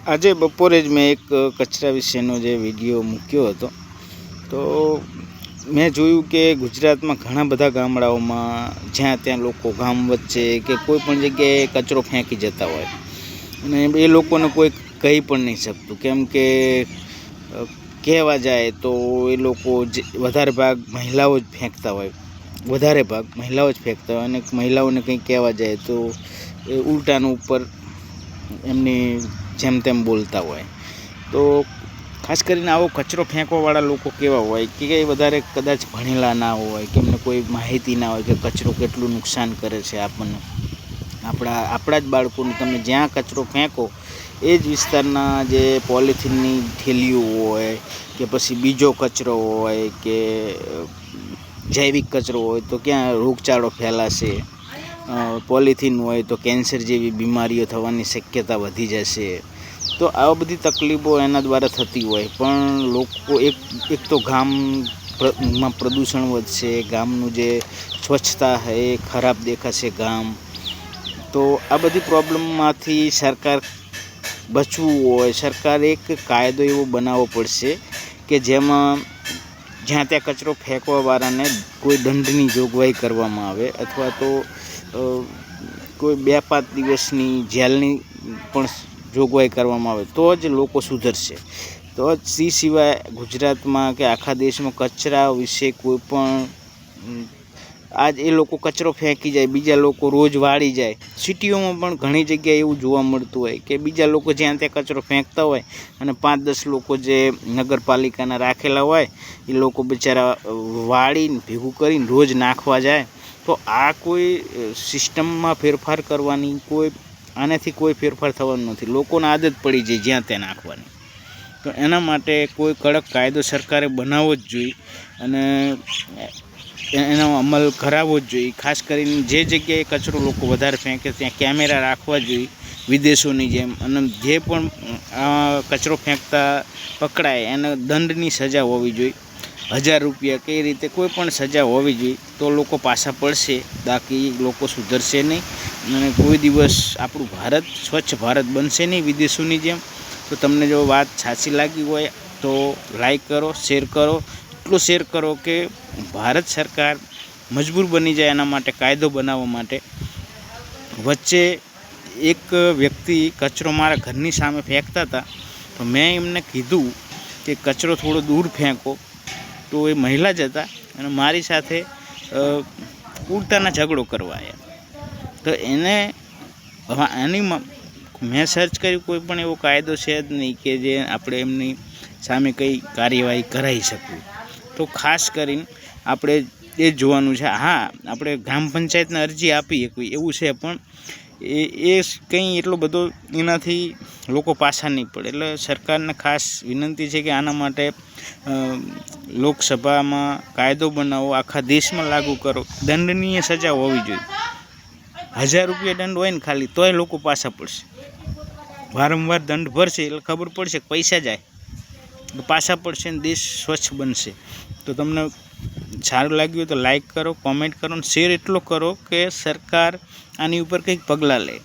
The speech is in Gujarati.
આજે બપોરે જ મેં એક કચરા વિશેનો જે વિડીયો મૂક્યો હતો, તો મેં જોયું કે ગુજરાતમાં ઘણા બધા ગામડાઓમાં જ્યાં ત્યાં લોકો ગામ વચ્ચે કે કોઈ પણ જગ્યાએ કચરો ફેંકી જતા હોય અને એ લોકોને કોઈ કહી પણ નહીં શકતું, કેમ કે કહેવા જાય તો એ લોકો વધારે ભાગ મહિલાઓ જ ફેંકતા હોય અને મહિલાઓને કંઈ કહેવા જાય તો એ ઉલટાનું ઉપર એમની જેમ તેમ બોલતા હોય. તો ખાસ કરીને આવો કચરો ફેંકવાવાળા લોકો કેવા હોય કે વધારે કદાચ ભણેલા ના હોય, કે એમને કોઈ માહિતી ના હોય કે કચરો કેટલું નુકસાન કરે છે આપણને, આપણા જ બાળકોને. તમે જ્યાં કચરો ફેંકો એ જ વિસ્તારના જે પોલિથીનની થેલીઓ હોય કે પછી બીજો કચરો હોય કે જૈવિક કચરો હોય તો ક્યાં રોગચાળો ફેલાશે. પોલિથીન હોય તો કેન્સર જેવી બીમારીઓ થવાની શક્યતા વધી જશે. તો આ બધી તકલીફો એના દ્વારા થતી હોય, પણ લોકો એક તો ગામમાં પ્રદૂષણ વધશે, ગામનું જે સ્વચ્છતા છે એ ખરાબ દેખાશે ગામ. તો આ બધી પ્રોબ્લેમમાંથી સરકાર બચવું હોય, સરકારે એક કાયદો એવો બનાવવો પડશે કે જેમાં જ્યાં ત્યાં કચરો ફેંકવાવાળાને કોઈ દંડની જોગવાઈ કરવામાં આવે, અથવા તો કોઈ 2-5 દિવસની જેલની પણ જોગવાઈ કરવામાં આવે, તો જ લોકો સુધરશે. તો જ સિવાય ગુજરાતમાં કે આખા દેશમાં કચરા વિશે કોઈ પણ આજ એ લોકો કચરો ફેંકી જાય, બીજા લોકો રોજ વાળી જાય. સિટીઓમાં પણ ઘણી જગ્યાએ એવું જોવા મળતું હોય કે બીજા લોકો જ્યાં ત્યાં કચરો ફેંકતા હોય અને 5-10 લોકો જે નગરપાલિકાના રાખેલા હોય એ લોકો બિચારા વાળીને ભેગું કરીને રોજ નાખવા જાય. તો આ કોઈ સિસ્ટમમાં ફેરફાર કરવાની આનાથી કોઈ ફેરફાર થવાનો નથી. લોકોને આદત પડી જાય જ્યાં ત્યાં નાખવાની. તો એના માટે કોઈ કડક કાયદો સરકારે બનાવવો જ જોઈએ અને એનો અમલ કરાવવો જ જોઈએ. ખાસ કરીને જે જગ્યાએ કચરો લોકો વધારે ફેંકે ત્યાં કેમેરા રાખવા જોઈએ વિદેશોની જેમ, અને જે પણ કચરો ફેંકતા પકડાય એને દંડની સજા હોવી જોઈએ, 1000 રૂપિયા કે એ રીતે કોઈ પણ સજા હોવી જોઈએ. તો લોકો પાછા પડશે, બાકી લોકો સુધરશે નહીં અને કોઈ દિવસ આપણું ભારત સ્વચ્છ ભારત બનશે નહીં વિદેશોની જેમ. તો તમને જો વાત સાચી લાગી હોય તો લાઈક કરો, શેર કરો. એટલું શેર કરો કે ભારત સરકાર મજબૂર બની જાય એના માટે કાયદો બનાવવા માટે. વચ્ચે એક વ્યક્તિ કચરો મારા ઘરની સામે ફેંકતા હતા, તો મેં એમને કીધું કે કચરો થોડો દૂર ફેંકો. તો એ મહિલા જ હતા અને મારી સાથે ઉલટાના ઝઘડો કરવા આવ્યા. તો મેં સર્ચ કર્યું, કોઈ પણ એવો કાયદો છે જ નહીં કે જે આપણે એમની સામે કંઈ કાર્યવાહી કરાવી શકીએ. તો ખાસ કરીને આપણે એ જોવાનું છે. હા, આપણે ગ્રામ પંચાયતને અરજી આપી શકીએ એવું છે, પણ એ કંઈ એટલો બધો એનાથી લોકો પાછા નહીં પડે. એટલે સરકારને ખાસ વિનંતી છે કે આના માટે લોકસભામાં કાયદો બનાવો, આખા દેશમાં લાગુ કરો. દંડનીય સજા હોવી જોઈએ. 1000 રૂપિયા દંડ હોય ને ખાલી, તોય લોકો પાછા પડશે. વારંવાર દંડ ભરશે એટલે ખબર પડશે કે પૈસા જાય તો પાછા પડશે ને દેશ સ્વચ્છ બનશે. તો તમને સારું લાગ્યું તો લાઈક કરો, કોમેન્ટ કરો અને શેર એટલો કરો કે સરકાર આની ઉપર કંઈક પગલાં લે.